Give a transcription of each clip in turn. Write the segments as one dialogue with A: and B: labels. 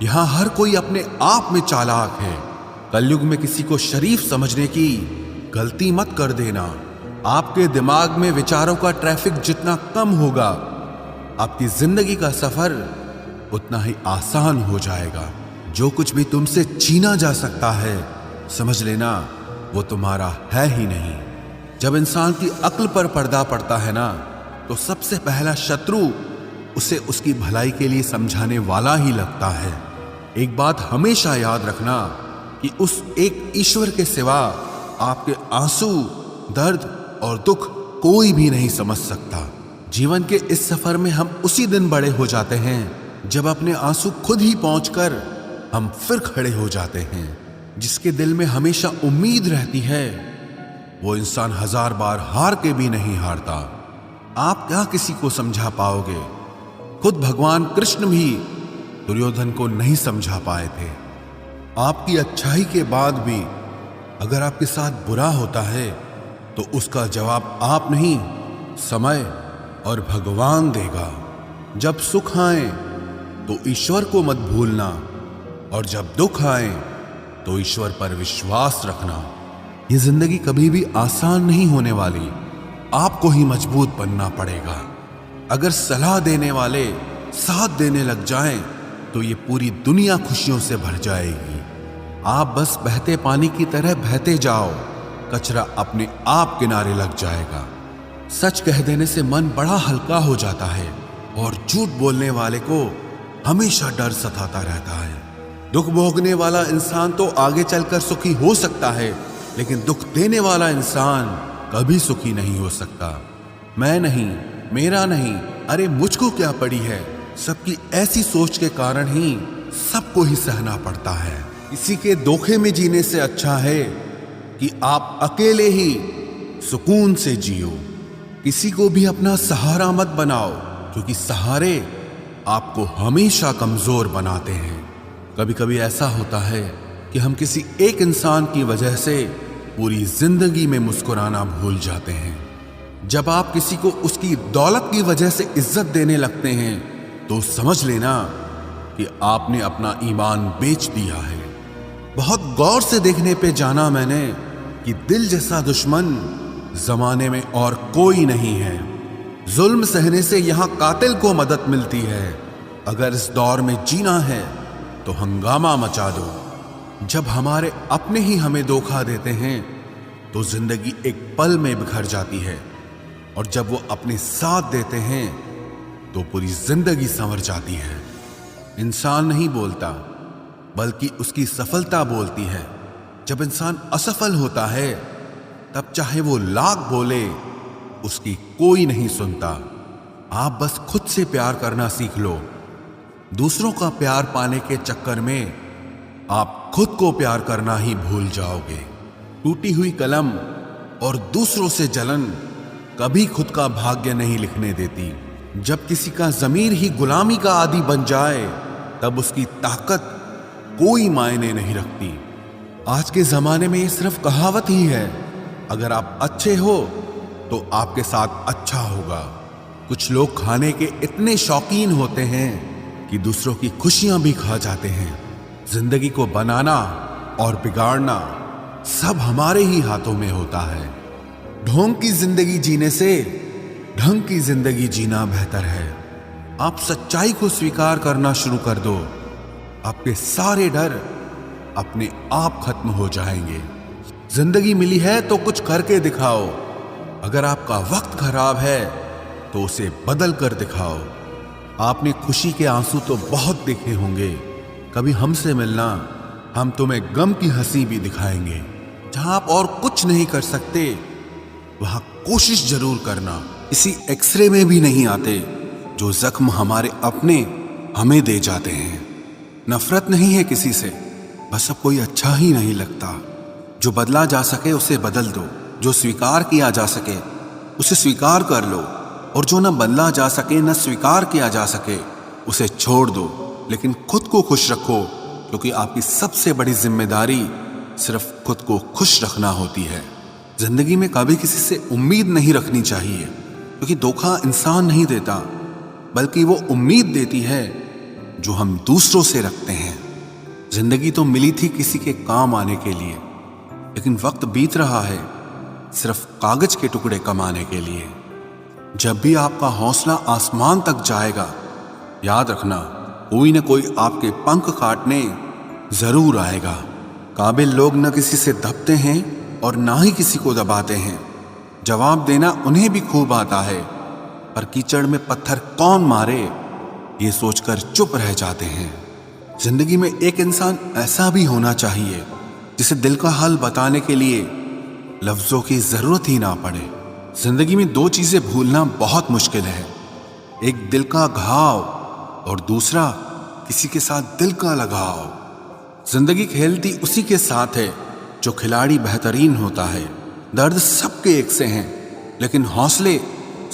A: यहां हर कोई अपने आप में चालाक है। कलयुग में किसी को शरीफ समझने की गलती मत कर देना। आपके दिमाग में विचारों का ट्रैफिक जितना कम होगा, आपकी जिंदगी का सफर उतना ही आसान हो जाएगा। जो कुछ भी तुमसे छीना जा सकता है, समझ लेना वो तुम्हारा है ही नहीं। जब इंसान की अक्ल पर पर्दा पड़ता है ना, तो सबसे पहला शत्रु उसे उसकी भलाई के लिए समझाने वाला ही लगता है। एक बात हमेशा याद रखना कि उस एक ईश्वर के सिवा आपके आंसू, दर्द और दुख कोई भी नहीं समझ सकता। जीवन के इस सफर में हम उसी दिन बड़े हो जाते हैं जब अपने आंसू खुद ही पहुंचकर हम फिर खड़े हो जाते हैं। जिसके दिल में हमेशा उम्मीद रहती है, वो इंसान 1000 बार हार के भी नहीं हारता। आप क्या किसी को समझा पाओगे? खुद भगवान कृष्ण भी दुर्योधन को नहीं समझा पाए थे। आपकी अच्छाई के बाद भी अगर आपके साथ बुरा होता है, तो उसका जवाब आप नहीं, समय और भगवान देगा। जब सुख आए तो ईश्वर को मत भूलना, और जब दुख आए तो ईश्वर पर विश्वास रखना। ये जिंदगी कभी भी आसान नहीं होने वाली, आपको ही मजबूत बनना पड़ेगा। अगर सलाह देने वाले साथ देने लग जाएं, तो ये पूरी दुनिया खुशियों से भर जाएगी। आप बस बहते पानी की तरह बहते जाओ, कचरा अपने आप किनारे लग जाएगा। सच कह देने से मन बड़ा हल्का हो जाता है, और झूठ बोलने वाले को हमेशा डर सताता रहता है। दुख भोगने वाला इंसान तो आगे चलकर सुखी हो सकता है, लेकिन दुख देने वाला इंसान कभी सुखी नहीं हो सकता। मैं नहीं, मेरा नहीं, अरे मुझको क्या पड़ी है, सबकी ऐसी सोच के कारण ही सबको ही सहना पड़ता है। किसी के धोखे में जीने से अच्छा है कि आप अकेले ही सुकून से जियो। किसी को भी अपना सहारा मत बनाओ, क्योंकि सहारे आपको हमेशा कमजोर बनाते हैं। कभी कभी ऐसा होता है कि हम किसी एक इंसान की वजह से पूरी जिंदगी में मुस्कुराना भूल जाते हैं। जब आप किसी को उसकी दौलत की वजह से इज्जत देने लगते हैं, तो समझ लेना कि आपने अपना ईमान बेच दिया है। बहुत गौर से देखने पे जाना मैंने कि दिल जैसा दुश्मन जमाने में और कोई नहीं है। जुल्म सहने से यहां कातिल को मदद मिलती है। अगर इस दौर में जीना है तो हंगामा मचा दो। जब हमारे अपने ही हमें धोखा देते हैं, तो जिंदगी एक पल में बिखर जाती है, और जब वो अपने साथ देते हैं तो पूरी जिंदगी संवर जाती है। इंसान नहीं बोलता, बल्कि उसकी सफलता बोलती है। जब इंसान असफल होता है, तब चाहे वो लाख बोले, उसकी कोई नहीं सुनता। आप बस खुद से प्यार करना सीख लो। दूसरों का प्यार पाने के चक्कर में आप खुद को प्यार करना ही भूल जाओगे। टूटी हुई कलम और दूसरों से जलन कभी खुद का भाग्य नहीं लिखने देती। जब किसी का ज़मीर ही गुलामी का आदी बन जाए, तब उसकी ताकत कोई मायने नहीं रखती। आज के ज़माने में ये सिर्फ कहावत ही है। अगर आप अच्छे हो तो आपके साथ अच्छा होगा। कुछ लोग खाने के इतने शौकीन होते हैं कि दूसरों की खुशियां भी खा जाते हैं। जिंदगी को बनाना और बिगाड़ना सब हमारे ही हाथों में होता है। ढोंग की जिंदगी जीने से ढंग की जिंदगी जीना बेहतर है। आप सच्चाई को स्वीकार करना शुरू कर दो, आपके सारे डर अपने आप खत्म हो जाएंगे। जिंदगी मिली है तो कुछ करके दिखाओ। अगर आपका वक्त खराब है तो उसे बदल कर दिखाओ। आपने खुशी के आंसू तो बहुत देखे होंगे। कभी हमसे मिलना, हम तुम्हें गम की हंसी भी दिखाएंगे। जहां आप और कुछ नहीं कर सकते, वहां कोशिश जरूर करना। इसी एक्सरे में भी नहीं आते जो जख्म हमारे अपने हमें दे जाते हैं। नफरत नहीं है किसी से, बस अब कोई अच्छा ही नहीं लगता। जो बदला जा सके उसे बदल दो, जो स्वीकार किया जा सके उसे स्वीकार कर लो, और जो न बदला जा सके न स्वीकार किया जा सके उसे छोड़ दो। लेकिन खुद को खुश रखो, क्योंकि आपकी सबसे बड़ी जिम्मेदारी सिर्फ खुद को खुश रखना होती है। जिंदगी में कभी किसी से उम्मीद नहीं रखनी चाहिए, क्योंकि धोखा इंसान नहीं देता, बल्कि वो उम्मीद देती है जो हम दूसरों से रखते हैं। जिंदगी तो मिली थी किसी के काम आने के लिए, लेकिन वक्त बीत रहा है सिर्फ कागज के टुकड़े कमाने के लिए। जब भी आपका हौसला आसमान तक जाएगा, याद रखना कोई न कोई आपके पंख काटने जरूर आएगा। काबिल लोग न किसी से दबते हैं और ना ही किसी को दबाते हैं। जवाब देना उन्हें भी खूब आता है, पर कीचड़ में पत्थर कौन मारे ये सोचकर चुप रह जाते हैं। जिंदगी में एक इंसान ऐसा भी होना चाहिए जिसे दिल का हाल बताने के लिए लफ्जों की जरूरत ही ना पड़े। जिंदगी में दो चीजें भूलना बहुत मुश्किल है, एक दिल का घाव और दूसरा किसी के साथ दिल का लगाव। जिंदगी खेलती उसी के साथ है जो खिलाड़ी बेहतरीन होता है। दर्द सबके एक से हैं, लेकिन हौसले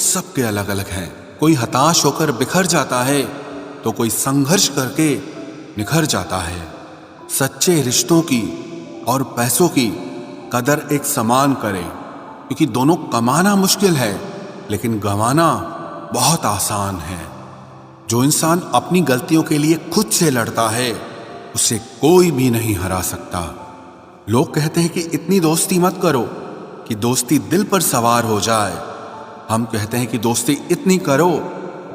A: सबके अलग अलग हैं। कोई हताश होकर बिखर जाता है तो कोई संघर्ष करके निखर जाता है। सच्चे रिश्तों की और पैसों की कदर एक समान करें, क्योंकि दोनों कमाना मुश्किल है लेकिन गंवाना बहुत आसान है। जो इंसान अपनी गलतियों के लिए खुद से लड़ता है उसे कोई भी नहीं हरा सकता। लोग कहते हैं कि इतनी दोस्ती मत करो कि दोस्ती दिल पर सवार हो जाए। हम कहते हैं कि दोस्ती इतनी करो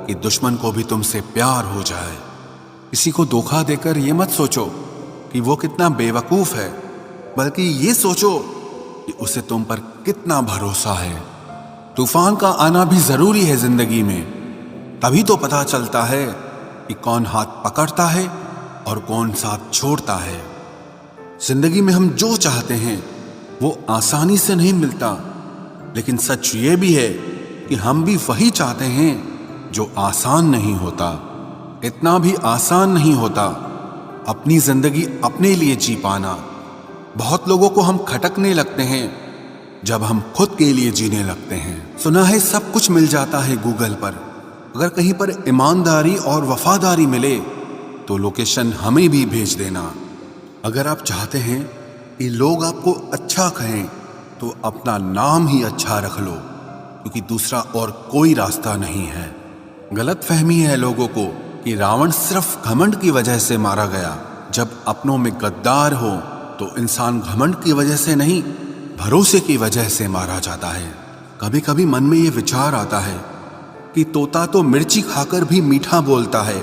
A: कि दुश्मन को भी तुमसे प्यार हो जाए। किसी को धोखा देकर ये मत सोचो कि वो कितना बेवकूफ है, बल्कि ये सोचो कि उसे तुम पर कितना भरोसा है। तूफान का आना भी जरूरी है जिंदगी में, तभी तो पता चलता है कि कौन हाथ पकड़ता है और कौन साथ छोड़ता है। जिंदगी में हम जो चाहते हैं वो आसानी से नहीं मिलता, लेकिन सच ये भी है कि हम भी वही चाहते हैं जो आसान नहीं होता। इतना भी आसान नहीं होता अपनी जिंदगी अपने लिए जी पाना। बहुत लोगों को हम खटकने लगते हैं जब हम खुद के लिए जीने लगते हैं। सुना है सब कुछ मिल जाता है गूगल पर, अगर कहीं पर ईमानदारी और वफादारी मिले तो लोकेशन हमें भी भेज देना। अगर आप चाहते हैं कि लोग आपको अच्छा कहें तो अपना नाम ही अच्छा रख लो, क्योंकि दूसरा और कोई रास्ता नहीं है। गलत फहमी है लोगों को कि रावण सिर्फ घमंड की वजह से मारा गया। जब अपनों में गद्दार हो तो इंसान घमंड की वजह से नहीं, भरोसे की वजह से मारा जाता है। कभी कभी मन में ये विचार आता है कि तोता तो मिर्ची खाकर भी मीठा बोलता है,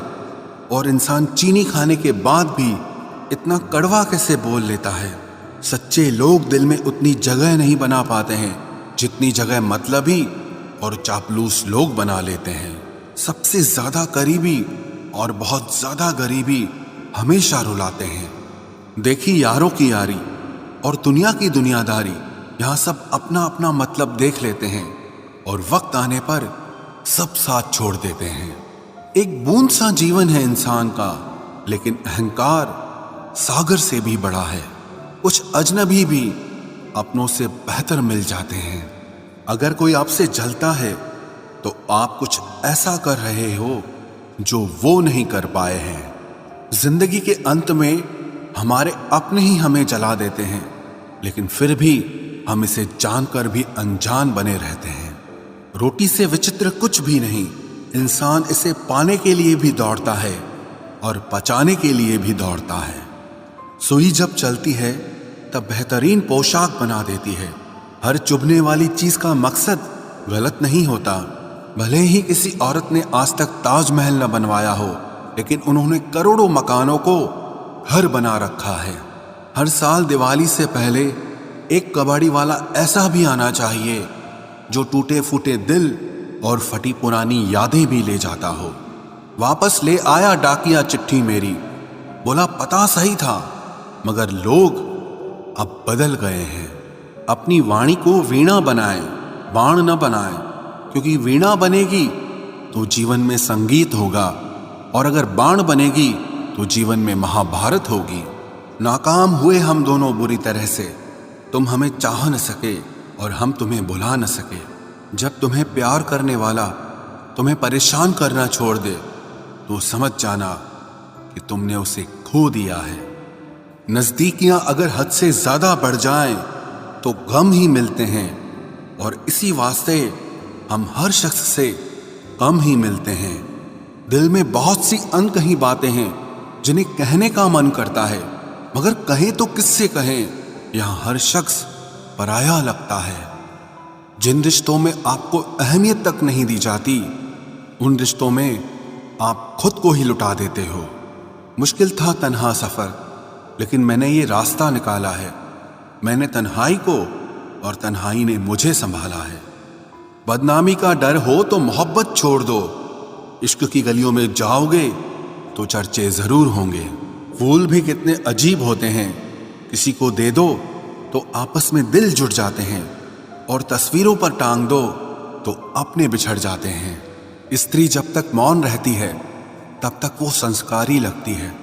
A: और इंसान चीनी खाने के बाद भी इतना कड़वा कैसे बोल लेता है। सच्चे लोग दिल में उतनी जगह नहीं बना पाते हैं जितनी जगह मतलबी और चापलूस लोग बना लेते हैं। सबसे ज्यादा करीबी और बहुत ज्यादा गरीबी हमेशा रुलाते हैं। देखी यारों की यारी और दुनिया की दुनियादारी, यहाँ सब अपना अपना मतलब देख लेते हैं और वक्त आने पर सब साथ छोड़ देते हैं। एक बूंद सा जीवन है इंसान का, लेकिन अहंकार सागर से भी बड़ा है। कुछ अजनबी भी अपनों से बेहतर मिल जाते हैं। अगर कोई आपसे जलता है तो आप कुछ ऐसा कर रहे हो जो वो नहीं कर पाए हैं। जिंदगी के अंत में हमारे अपने ही हमें जला देते हैं, लेकिन फिर भी हम इसे जानकर भी अनजान बने रहते हैं। रोटी से विचित्र कुछ भी नहीं, इंसान इसे पाने के लिए भी दौड़ता है और पचाने के लिए भी दौड़ता है। सुई जब चलती है तब बेहतरीन पोशाक बना देती है। हर चुभने वाली चीज का मकसद गलत नहीं होता। भले ही किसी औरत ने आज तक ताजमहल न बनवाया हो, लेकिन उन्होंने करोड़ों मकानों को घर बना रखा है। हर साल दिवाली से पहले एक कबाड़ी वाला ऐसा भी आना चाहिए जो टूटे फूटे दिल और फटी पुरानी यादें भी ले जाता हो। वापस ले आया डाकिया चिट्ठी मेरी, बोला पता सही था मगर लोग अब बदल गए हैं। अपनी वाणी को वीणा बनाएं, बाण न बनाएं, क्योंकि वीणा बनेगी तो जीवन में संगीत होगा, और अगर बाण बनेगी तो जीवन में महाभारत होगी। नाकाम हुए हम दोनों बुरी तरह से, तुम हमें चाह न सके और हम तुम्हें भुला न सके। जब तुम्हें प्यार करने वाला तुम्हें परेशान करना छोड़ दे तो समझ जाना कि तुमने उसे खो दिया है। नजदीकियां अगर हद से ज्यादा बढ़ जाएं तो गम ही मिलते हैं, और इसी वास्ते हम हर शख्स से कम ही मिलते हैं। दिल में बहुत सी अनकही बातें हैं जिन्हें कहने का मन करता है, मगर कहें तो किससे कहें, यहां हर शख्स पराया लगता है। जिन रिश्तों में आपको अहमियत तक नहीं दी जाती, उन रिश्तों में आप खुद को ही लुटा देते हो। मुश्किल था तन्हा सफर, लेकिन मैंने ये रास्ता निकाला है। मैंने तन्हाई को और तन्हाई ने मुझे संभाला है। बदनामी का डर हो तो मोहब्बत छोड़ दो। इश्क की गलियों में जाओगे तो चर्चे जरूर होंगे। फूल भी कितने अजीब होते हैं, किसी को दे दो तो आपस में दिल जुड़ जाते हैं, और तस्वीरों पर टांग दो तो अपने बिछड़ जाते हैं। स्त्री जब तक मौन रहती है तब तक वो संस्कारी लगती है,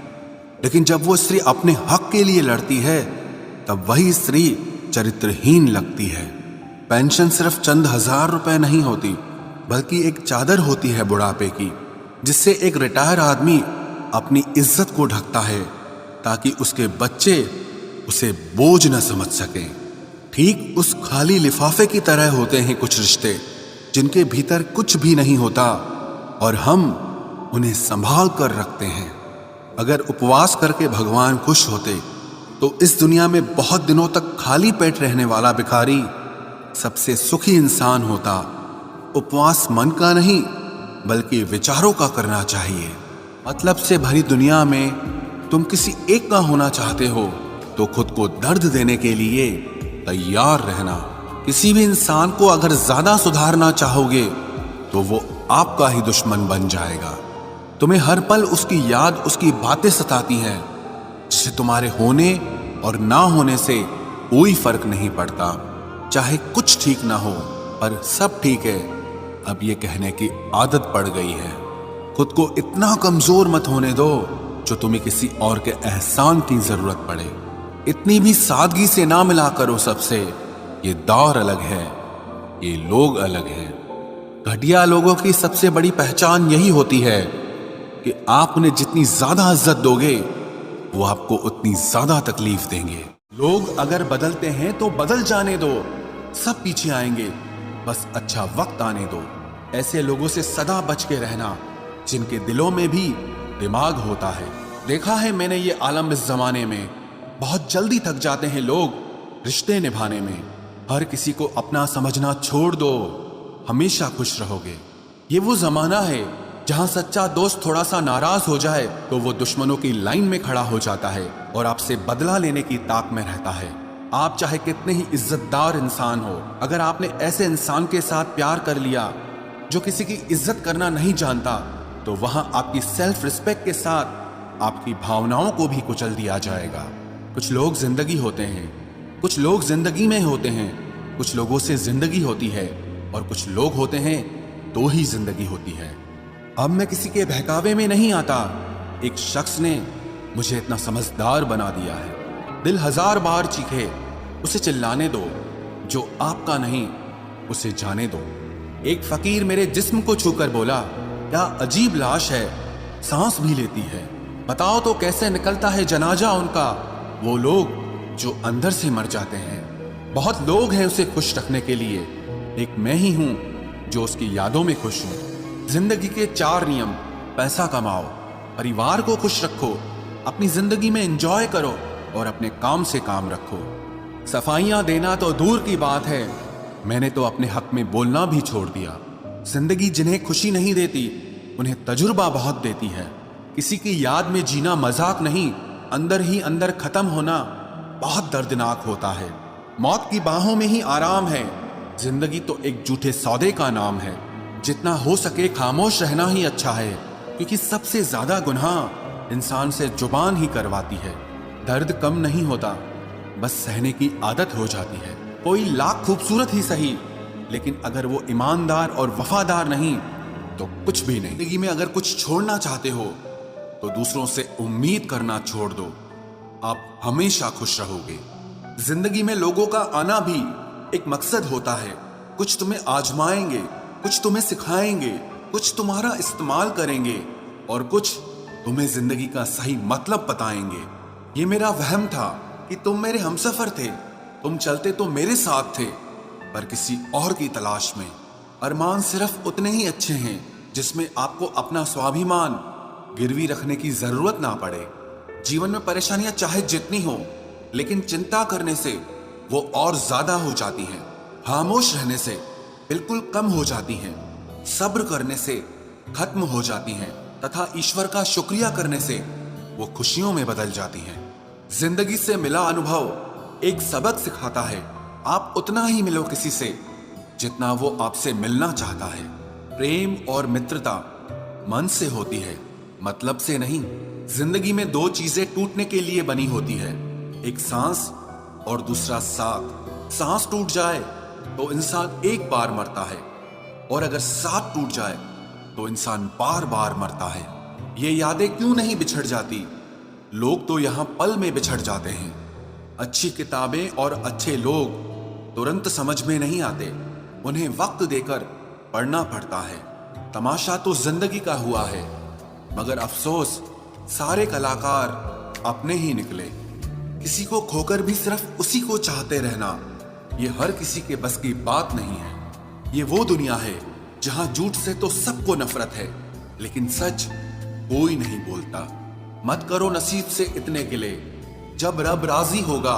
A: लेकिन जब वो स्त्री अपने हक के लिए लड़ती है तब वही स्त्री चरित्रहीन लगती है। पेंशन सिर्फ चंद हजार रुपए नहीं होती, बल्कि एक चादर होती है बुढ़ापे की, जिससे एक रिटायर आदमी अपनी इज्जत को ढकता है ताकि उसके बच्चे उसे बोझ न समझ सकें। ठीक उस खाली लिफाफे की तरह होते हैं कुछ रिश्ते, जिनके भीतर कुछ भी नहीं होता और हम उन्हें संभाल कर रखते हैं। अगर उपवास करके भगवान खुश होते तो इस दुनिया में बहुत दिनों तक खाली पेट रहने वाला भिखारी सबसे सुखी इंसान होता। उपवास मन का नहीं बल्कि विचारों का करना चाहिए। मतलब से भरी दुनिया में तुम किसी एक का होना चाहते हो तो खुद को दर्द देने के लिए तैयार रहना। किसी भी इंसान को अगर ज्यादा सुधारना चाहोगे तो वो आपका ही दुश्मन बन जाएगा। तुम्हें हर पल उसकी याद, उसकी बातें सताती हैं, जिससे तुम्हारे होने और ना होने से कोई फर्क नहीं पड़ता। चाहे कुछ ठीक ना हो पर सब ठीक है, अब ये कहने की आदत पड़ गई है। खुद को इतना कमजोर मत होने दो जो तुम्हें किसी और के एहसान की जरूरत पड़े। इतनी भी सादगी से ना मिला करो सबसे। ये दौर अलग है, ये लोग अलग हैं। घटिया लोगों की सबसे बड़ी पहचान यही होती है कि आप उन्हें जितनी ज्यादा इज्जत दोगे वो आपको उतनी ज्यादा तकलीफ देंगे। लोग अगर बदलते हैं तो बदल जाने दो, सब पीछे आएंगे, बस अच्छा वक्त आने दो। ऐसे लोगों से सदा बच के रहना जिनके दिलों में भी दिमाग होता है। देखा है मैंने ये आलम इस जमाने में, बहुत जल्दी थक जाते हैं लोग रिश्ते निभाने में। हर किसी को अपना समझना छोड़ दो, हमेशा खुश रहोगे। ये वो जमाना है जहां सच्चा दोस्त थोड़ा सा नाराज हो जाए तो वो दुश्मनों की लाइन में खड़ा हो जाता है और आपसे बदला लेने की ताक में रहता है। आप चाहे कितने ही इज्जतदार इंसान हो, अगर आपने ऐसे इंसान के साथ प्यार कर लिया जो किसी की इज्जत करना नहीं जानता, तो वहां आपकी सेल्फ रिस्पेक्ट के साथ आपकी भावनाओं को भी कुचल दिया जाएगा। कुछ लोग जिंदगी होते हैं, कुछ लोग जिंदगी में होते हैं, कुछ लोगों से जिंदगी होती है और कुछ लोग होते हैं तो ही जिंदगी होती है। अब मैं किसी के बहकावे में नहीं आता। एक शख्स ने मुझे इतना समझदार बना दिया है। दिल हजार बार चीखे, उसे चिल्लाने दो। जो आपका नहीं उसे जाने दो। एक फकीर मेरे जिस्म को छूकर बोला, क्या अजीब लाश है, सांस भी लेती है। बताओ तो कैसे निकलता है जनाजा उनका, वो लोग जो अंदर से मर जाते हैं। बहुत लोग हैं उसे खुश रखने के लिए, एक मैं ही हूं जो उसकी यादों में खुश हूं। जिंदगी के 4 नियम: पैसा कमाओ, परिवार को खुश रखो, अपनी जिंदगी में एंजॉय करो और अपने काम से काम रखो। सफाइयां देना तो दूर की बात है, मैंने तो अपने हक में बोलना भी छोड़ दिया। जिंदगी जिन्हें खुशी नहीं देती उन्हें तजुर्बा बहुत देती है। किसी की याद में जीना मजाक नहीं, अंदर ही अंदर खत्म होना बहुत दर्दनाक होता है। मौत की बाहों में ही आराम है। जिंदगी तो एक झूठे सौदे का नाम है। जितना हो सके खामोश रहना ही अच्छा है, क्योंकि सबसे ज्यादा गुनाह इंसान से जुबान ही करवाती है। दर्द कम नहीं होता, बस सहने की आदत हो जाती है। कोई लाख खूबसूरत ही सही, लेकिन अगर वो ईमानदार और वफादार नहीं तो कुछ भी नहीं। जिंदगी में अगर कुछ छोड़ना चाहते हो तो दूसरों से उम्मीद करना छोड़ दो, आप हमेशा खुश रहोगे। जिंदगी में लोगों का आना भी एक मकसद होता है। कुछ तुम्हें आजमाएंगे, कुछ तुम्हें सिखाएंगे, कुछ तुम्हारा इस्तेमाल करेंगे और कुछ तुम्हें जिंदगी का सही मतलब बताएंगे। ये मेरा वहम था कि तुम मेरे हमसफर थे, तुम चलते तो मेरे साथ थे, पर किसी और की तलाश में। अरमान सिर्फ उतने ही अच्छे हैं जिसमें आपको अपना स्वाभिमान गिरवी रखने की जरूरत ना पड़े। जीवन में परेशानियां चाहे जितनी हो, लेकिन चिंता करने से वो और ज्यादा हो जाती हैं। खामोश रहने से बिल्कुल कम हो जाती हैं। सब्र करने से खत्म हो जाती हैं तथा ईश्वर का शुक्रिया करने से वो खुशियों में बदल जाती हैं। जिंदगी से मिला अनुभव एक सबक सिखाता है। आप उतना ही मिलो किसी से जितना वो आपसे मिलना चाहता है। प्रेम और मित्रता मन से होती है, मतलब से नहीं। जिंदगी में दो चीजें टूटने के लिए बनी होती है, एक सांस और दूसरा साथ। सांस टूट जाए तो इंसान एक बार मरता है, और अगर साथ टूट जाए तो इंसान बार बार मरता है। ये यादें क्यों नहीं बिछड़ जाती? लोग तो यहां पल में बिछड़ जाते हैं। अच्छी किताबें और अच्छे लोग तुरंत समझ में नहीं आते, उन्हें वक्त देकर पढ़ना पड़ता है। तमाशा तो जिंदगी का हुआ है, मगर अफसोस सारे कलाकार अपने ही निकले। किसी को खोकर भी सिर्फ उसी को चाहते रहना, ये हर किसी के बस की बात नहीं है। ये वो दुनिया है जहां झूठ से तो सबको नफरत है, लेकिन सच कोई नहीं बोलता। मत करो नसीब से इतने गिले, जब रब राजी होगा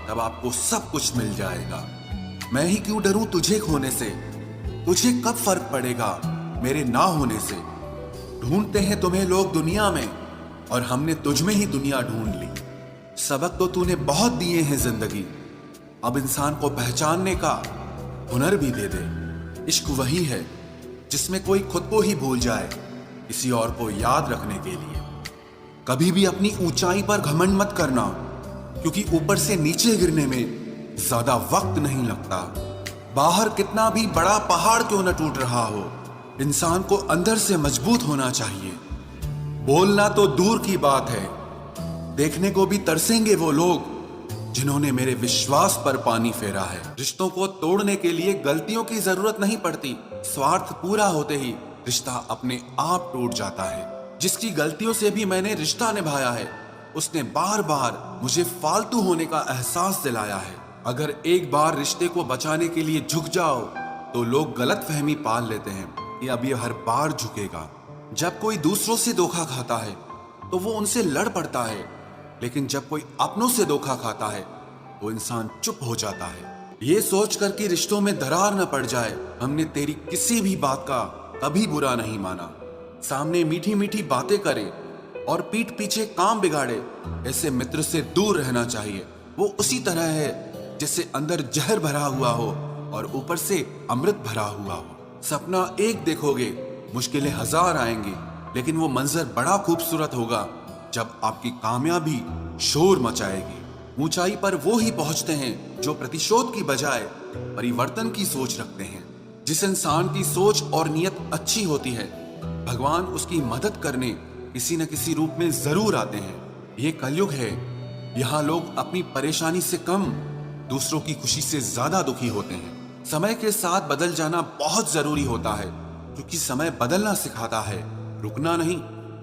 A: तब आपको सब कुछ मिल जाएगा। मैं ही क्यों डरूं तुझे खोने से, तुझे कब फर्क पड़ेगा मेरे ना होने से। ढूंढते हैं तुम्हें लोग दुनिया में, और हमने तुझ में ही दुनिया ढूंढ ली। सबक तो तूने बहुत दिए हैं जिंदगी, अब इंसान को पहचानने का हुनर भी दे दे। इश्क वही है जिसमें कोई खुद को ही भूल जाए किसी और को याद रखने के लिए। कभी भी अपनी ऊंचाई पर घमंड मत करना, क्योंकि ऊपर से नीचे गिरने में ज्यादा वक्त नहीं लगता। बाहर कितना भी बड़ा पहाड़ क्यों न टूट रहा हो, इंसान को अंदर से मजबूत होना चाहिए। बोलना तो दूर की बात है, देखने को भी तरसेंगे वो लोग जिन्होंने मेरे विश्वास पर पानी फेरा है। रिश्तों को तोड़ने के लिए गलतियों की जरूरत नहीं पड़ती, स्वार्थ पूरा होते ही रिश्ता अपने आप टूट जाता है। जिसकी गलतियों से भी मैंने रिश्ता निभाया है, उसने बार बार मुझे फालतू होने का एहसास दिलाया है। अगर एक बार रिश्ते को बचाने के लिए झुक जाओ तो लोग गलत फहमी पाल लेते हैं कि अब ये हर बार झुकेगा। जब कोई दूसरों से धोखा खाता है तो वो उनसे लड़ पड़ता है, लेकिन जब कोई अपनों से धोखा खाता है तो इंसान चुप हो जाता है। ये सोच कर कि रिश्तों में दरार न पड़ जाए, हमने तेरी किसी भी बात का कभी बुरा नहीं माना। सामने मीठी मीठी बातें करे और पीठ पीछे काम बिगाड़े, ऐसे मित्र से दूर रहना चाहिए। वो उसी तरह है जैसे अंदर जहर भरा हुआ हो और ऊपर से अमृत भरा हुआ हो। सपना एक देखोगे, मुश्किलें हजार आएंगी, लेकिन वो मंजर बड़ा खूबसूरत होगा जब आपकी कामयाबी शोर मचाएगी। ऊंचाई पर वो ही पहुंचते हैं जो प्रतिशोध की बजाय परिवर्तन की सोच रखते हैं। जिस इंसान की सोच और नियत अच्छी होती है, भगवान उसकी मदद करने किसी न किसी रूप में जरूर आते हैं। ये कलयुग है, यहाँ लोग अपनी परेशानी से कम दूसरों की खुशी से ज्यादा दुखी होते हैं। समय के साथ बदल जाना बहुत जरूरी होता है, क्योंकि समय बदलना सिखाता है, रुकना नहीं।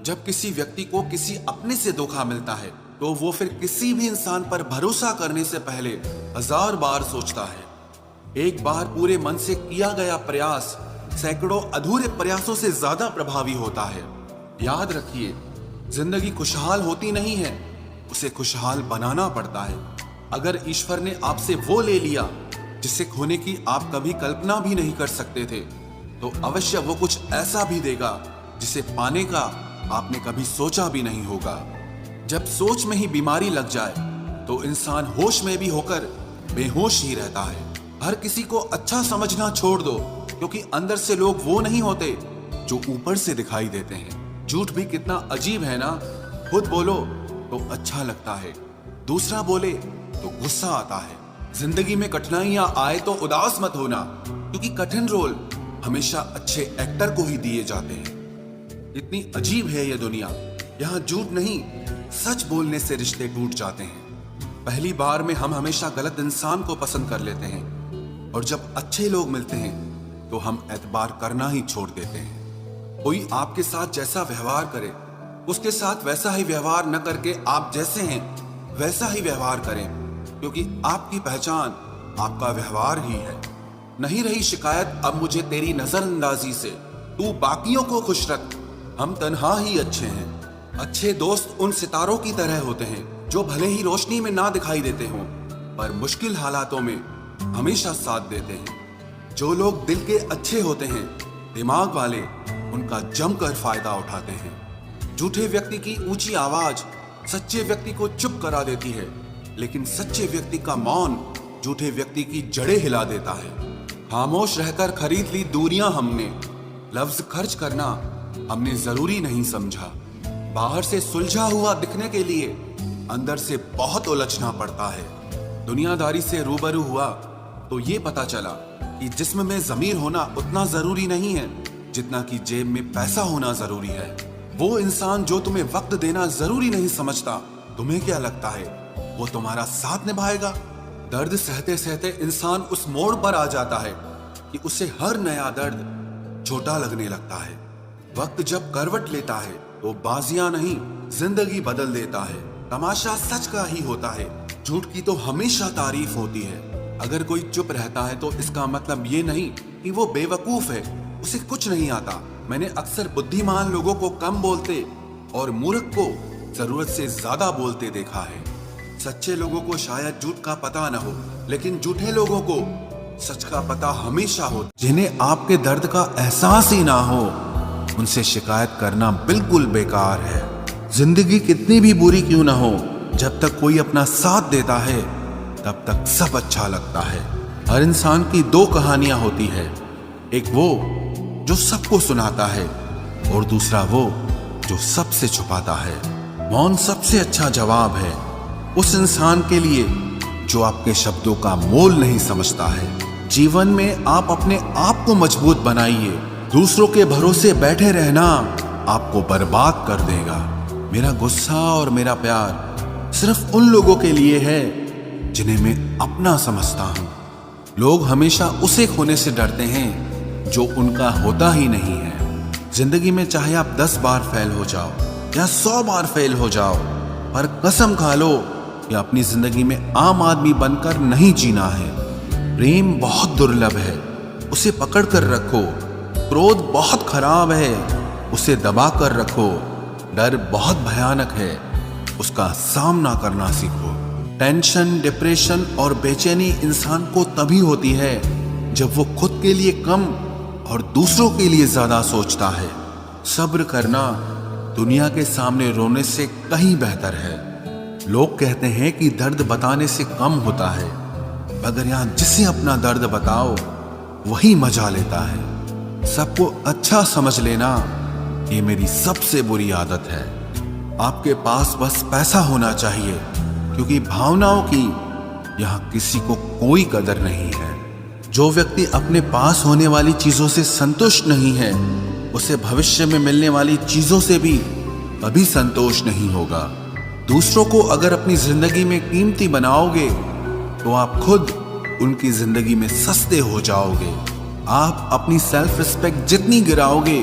A: जब किसी व्यक्ति को किसी अपने से धोखा मिलता है तो वो फिर किसी भी इंसान पर भरोसा करने से पहले हजार बार सोचता है। एक बार पूरे मन से किया गया प्रयास सैकड़ों अधूरे प्रयासों से ज्यादा प्रभावी होता है। याद रखिए, जिंदगी खुशहाल होती नहीं है, उसे खुशहाल बनाना पड़ता है। अगर ईश्वर ने आपसे वो ले लिया जिसे खोने की आप कभी कल्पना भी नहीं कर सकते थे, तो अवश्य वो कुछ ऐसा भी देगा जिसे पाने का आपने कभी सोचा भी नहीं होगा। जब सोच में ही बीमारी लग जाए तो इंसान होश में भी होकर बेहोश ही रहता है। हर किसी को अच्छा समझना छोड़ दो, क्योंकि अंदर से लोग वो नहीं होते जो ऊपर से दिखाई देते हैं। झूठ भी कितना अजीब है ना, खुद बोलो तो अच्छा लगता है, दूसरा बोले तो गुस्सा आता है। जिंदगी में कठिनाइयां आए तो उदास मत होना, क्योंकि कठिन रोल हमेशा अच्छे एक्टर को ही दिए जाते हैं। इतनी अजीब है ये दुनिया, यहाँ झूठ नहीं सच बोलने से रिश्ते टूट जाते हैं। पहली बार में हम हमेशा गलत इंसान को पसंद कर लेते हैं, और जब अच्छे लोग मिलते हैं तो हम एतबार करना ही छोड़ देते हैं। कोई आपके साथ जैसा व्यवहार करे, उसके साथ वैसा ही व्यवहार न करके आप जैसे हैं वैसा ही व्यवहार करें, क्योंकि आपकी पहचान आपका व्यवहार ही है। नहीं रही शिकायत अब मुझे तेरी नजरअंदाजी से, तू बाकियों को खुश रख, हम तन्हा ही अच्छे हैं। अच्छे दोस्त उन सितारों की तरह होते हैं जो भले ही रोशनी में ना दिखाई देते हों, पर मुश्किल हालातों में हमेशा साथ देते हैं। जो लोग दिल के अच्छे होते हैं, दिमाग वाले, उनका जमकर फायदा उठाते हैं। झूठे व्यक्ति की ऊंची आवाज सच्चे व्यक्ति को चुप करा देती है, लेकिन सच्चे व्यक्ति का मौन झूठे व्यक्ति की जड़ें हिला देता है। खामोश रहकर खरीद ली दूरियां हमने, लफ्ज खर्च करना हमने जरूरी नहीं समझा। बाहर से सुलझा हुआ दिखने के लिए अंदर से बहुत उलझना पड़ता है। दुनियादारी से रूबरू हुआ तो ये पता चला कि जिस्म में ज़मीर होना उतना जरूरी नहीं है जितना कि जेब में पैसा होना जरूरी है। वो इंसान जो तुम्हें वक्त देना जरूरी नहीं समझता, तुम्हें क्या लगता है वो तुम्हारा साथ निभाएगा? दर्द सहते सहते इंसान उस मोड़ पर आ जाता है कि उसे हर नया दर्द छोटा लगने लगता है। वक्त जब करवट लेता है तो बाजियां नहीं, जिंदगी बदल देता है। तमाशा सच का ही होता है, झूठ की तो हमेशा तारीफ होती है। अगर कोई चुप रहता है तो इसका मतलब ये नहीं कि वो बेवकूफ है, उसे कुछ नहीं आता। मैंने अक्सर बुद्धिमान लोगों को कम बोलते और मूर्ख को जरूरत से ज्यादा बोलते देखा है। सच्चे लोगों को शायद झूठ का पता न हो, लेकिन झूठे लोगों को सच का पता हमेशा हो। जिन्हें आपके दर्द का एहसास ही ना हो, उनसे शिकायत करना बिल्कुल बेकार है। जिंदगी कितनी भी बुरी क्यों ना हो, जब तक कोई अपना साथ देता है तब तक सब अच्छा लगता है। हर इंसान की दो कहानियां होती है, एक वो जो सबको सुनाता है और दूसरा वो जो सबसे छुपाता है। मौन सबसे अच्छा जवाब है उस इंसान के लिए जो आपके शब्दों का मोल नहीं समझता है। जीवन में आप अपने आप को मजबूत बनाइए, दूसरों के भरोसे बैठे रहना आपको बर्बाद कर देगा। मेरा गुस्सा और मेरा प्यार सिर्फ उन लोगों के लिए है जिन्हें मैं अपना समझता हूँ। लोग हमेशा उसे खोने से डरते हैं जो उनका होता ही नहीं है। जिंदगी में चाहे आप 10 बार फेल हो जाओ या 100 बार फेल हो जाओ, पर कसम खा लो कि अपनी जिंदगी में आम आदमी बनकर नहीं जीना है। प्रेम बहुत दुर्लभ है, उसे पकड़ कर रखो। क्रोध बहुत खराब है, उसे दबा कर रखो। डर बहुत भयानक है, उसका सामना करना सीखो। टेंशन, डिप्रेशन और बेचैनी इंसान को तभी होती है जब वो खुद के लिए कम और दूसरों के लिए ज्यादा सोचता है। सब्र करना दुनिया के सामने रोने से कहीं बेहतर है। लोग कहते हैं कि दर्द बताने से कम होता है, मगर यहाँ जिसे अपना दर्द बताओ वही मजा लेता है। सबको अच्छा समझ लेना ये मेरी सबसे बुरी आदत है। आपके पास बस पैसा होना चाहिए, क्योंकि भावनाओं की यहाँ किसी को कोई कदर नहीं है। जो व्यक्ति अपने पास होने वाली चीजों से संतुष्ट नहीं है, उसे भविष्य में मिलने वाली चीजों से भी कभी संतोष नहीं होगा। दूसरों को अगर अपनी जिंदगी में कीमती बनाओगे तो आप खुद उनकी जिंदगी में सस्ते हो जाओगे। आप अपनी सेल्फ रिस्पेक्ट जितनी गिराओगे,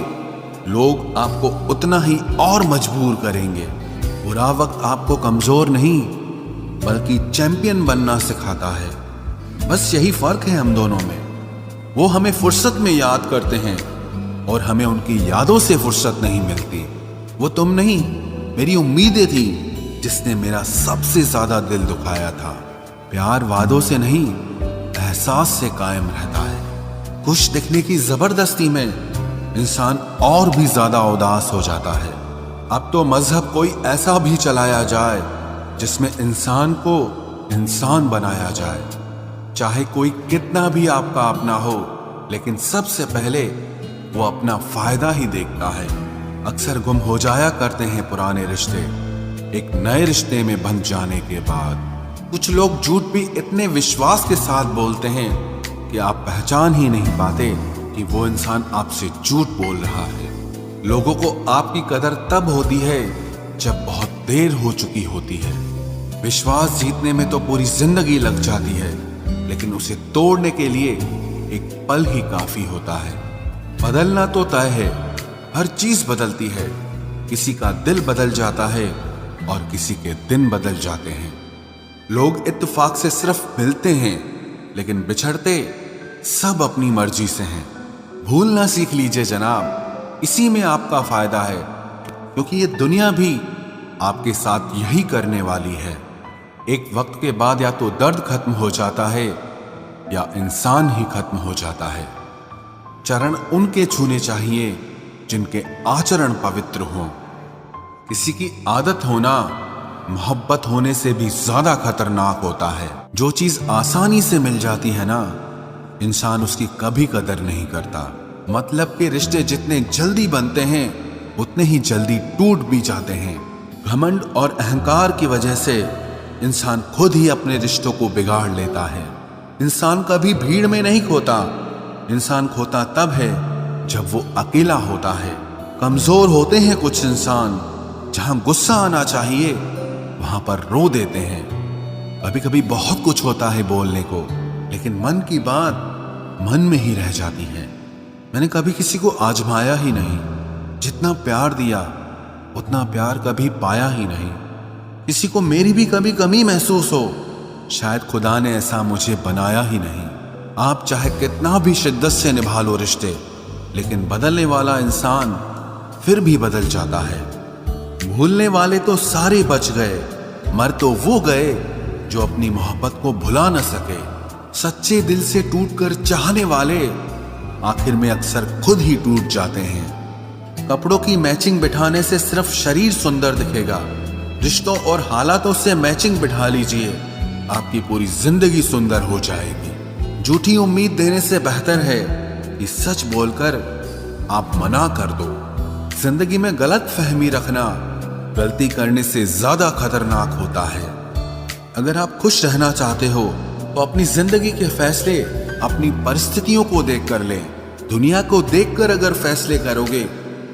A: लोग आपको उतना ही और मजबूर करेंगे। बुरा वक्त आपको कमजोर नहीं बल्कि चैंपियन बनना सिखाता है। बस यही फर्क है हम दोनों में। वो हमें फुर्सत में याद करते हैं और हमें उनकी यादों से फुर्सत नहीं मिलती। वो तुम नहीं, मेरी उम्मीदें थी जिसने मेरा सबसे ज्यादा दिल दुखाया था। प्यार वादों से नहीं, एहसास से कायम रहता है। खुश दिखने की जबरदस्ती में इंसान और भी ज्यादा उदास हो जाता है। अब तो मजहब कोई ऐसा भी चलाया जाए जिसमें इंसान को इंसान बनाया जाए। चाहे कोई कितना भी आपका अपना हो, लेकिन सबसे पहले वो अपना फायदा ही देखता है। अक्सर गुम हो जाया करते हैं पुराने रिश्ते एक नए रिश्ते में बंध जाने के बाद। कुछ लोग झूठ भी इतने विश्वास के साथ बोलते हैं कि आप पहचान ही नहीं पाते कि वो इंसान आपसे झूठ बोल रहा है। लोगों को आपकी कदर तब होती है जब बहुत देर हो चुकी होती है। विश्वास जीतने में तो पूरी जिंदगी लग जाती है, लेकिन उसे तोड़ने के लिए एक पल ही काफी होता है। बदलना तो तय है, हर चीज बदलती है। किसी का दिल बदल जाता है और किसी के दिन बदल जाते हैं। लोग इत्तेफाक से सिर्फ मिलते हैं, लेकिन बिछड़ते सब अपनी मर्जी से हैं। भूलना सीख लीजिए जनाब, इसी में आपका फायदा है। क्योंकि ये दुनिया भी आपके साथ यही करने वाली है। एक वक्त के बाद या तो दर्द खत्म हो जाता है या इंसान ही खत्म हो जाता है। चरण उनके छूने चाहिए जिनके आचरण पवित्र हों। किसी की आदत होना मोहब्बत होने से भी ज्यादा खतरनाक होता है। जो चीज आसानी से मिल जाती है ना, इंसान उसकी कभी कदर नहीं करता। मतलब के रिश्ते जितने जल्दी बनते हैं उतने ही जल्दी टूट भी जाते हैं। घमंड और अहंकार की वजह से इंसान खुद ही अपने रिश्तों को बिगाड़ लेता है। इंसान कभी भीड़ में नहीं खोता, इंसान खोता तब है जब वो अकेला होता है। कमजोर होते हैं कुछ इंसान, जहां गुस्सा आना चाहिए वहां पर रो देते हैं। कभी कभी बहुत कुछ होता है बोलने को, लेकिन मन की बात मन में ही रह जाती है। मैंने कभी किसी को आजमाया ही नहीं, जितना प्यार दिया उतना प्यार कभी पाया ही नहीं। किसी को मेरी भी कभी कमी महसूस हो, शायद खुदा ने ऐसा मुझे बनाया ही नहीं। आप चाहे कितना भी शिद्दत से निभा लो रिश्ते, लेकिन बदलने वाला इंसान फिर भी बदल जाता है। भूलने वाले तो सारे बच गए, मर तो वो गए जो अपनी मोहब्बत को भुला न सके। सच्चे दिल से टूटकर चाहने वाले आखिर में अक्सर खुद ही टूट जाते हैं। कपड़ों की मैचिंग बिठाने से सिर्फ शरीर सुंदर दिखेगा, रिश्तों और हालातों से मैचिंग बिठा लीजिए, आपकी पूरी जिंदगी सुंदर हो जाएगी। झूठी उम्मीद देने से बेहतर है कि सच बोलकर आप मना कर दो। जिंदगी में गलत फहमी रखना गलती करने से ज्यादा खतरनाक होता है। अगर आप खुश रहना चाहते हो तो अपनी जिंदगी के फैसले अपनी परिस्थितियों को देखकर लें। दुनिया को देखकर अगर फैसले करोगे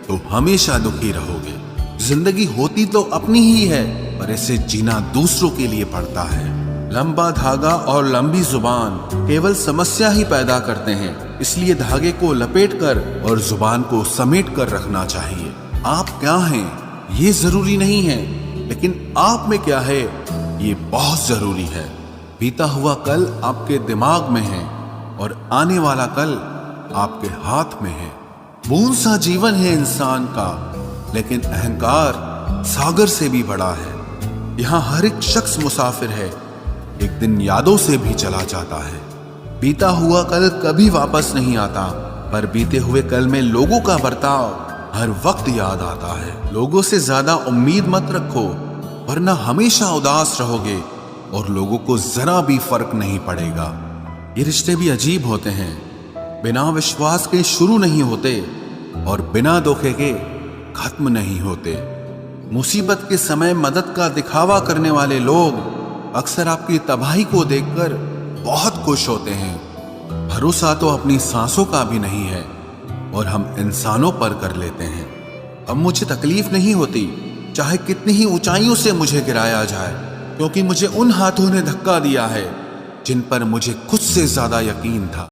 A: तो हमेशा दुखी रहोगे। जिंदगी होती तो अपनी ही है, पर इसे जीना दूसरों के लिए पड़ता है। लंबा धागा और लंबी जुबान केवल समस्या ही पैदा करते हैं, इसलिए धागे को लपेटकर और जुबान को समेट कर रखना चाहिए। आप क्या हैं ये जरूरी नहीं है, लेकिन आप में क्या है ये बहुत जरूरी है। बीता हुआ कल आपके दिमाग में है और आने वाला कल आपके हाथ में है। बूंद सा जीवन है इंसान का, लेकिन अहंकार सागर से भी बड़ा है। यहाँ हर एक शख्स मुसाफिर है, एक दिन यादों से भी चला जाता है। बीता हुआ कल कभी वापस नहीं आता, पर बीते हुए कल में लोगों का बर्ताव हर वक्त याद आता है। लोगों से ज्यादा उम्मीद मत रखो, वरना हमेशा उदास रहोगे और लोगों को जरा भी फर्क नहीं पड़ेगा। ये रिश्ते भी अजीब होते हैं, बिना विश्वास के शुरू नहीं होते और बिना धोखे के खत्म नहीं होते। मुसीबत के समय मदद का दिखावा करने वाले लोग अक्सर आपकी तबाही को देखकर बहुत खुश होते हैं। भरोसा तो अपनी सांसों का भी नहीं है और हम इंसानों पर कर लेते हैं। अब मुझे तकलीफ नहीं होती चाहे कितनी ही ऊंचाइयों से मुझे गिराया जाए, क्योंकि मुझे उन हाथों ने धक्का दिया है जिन पर मुझे खुद से ज्यादा यकीन था।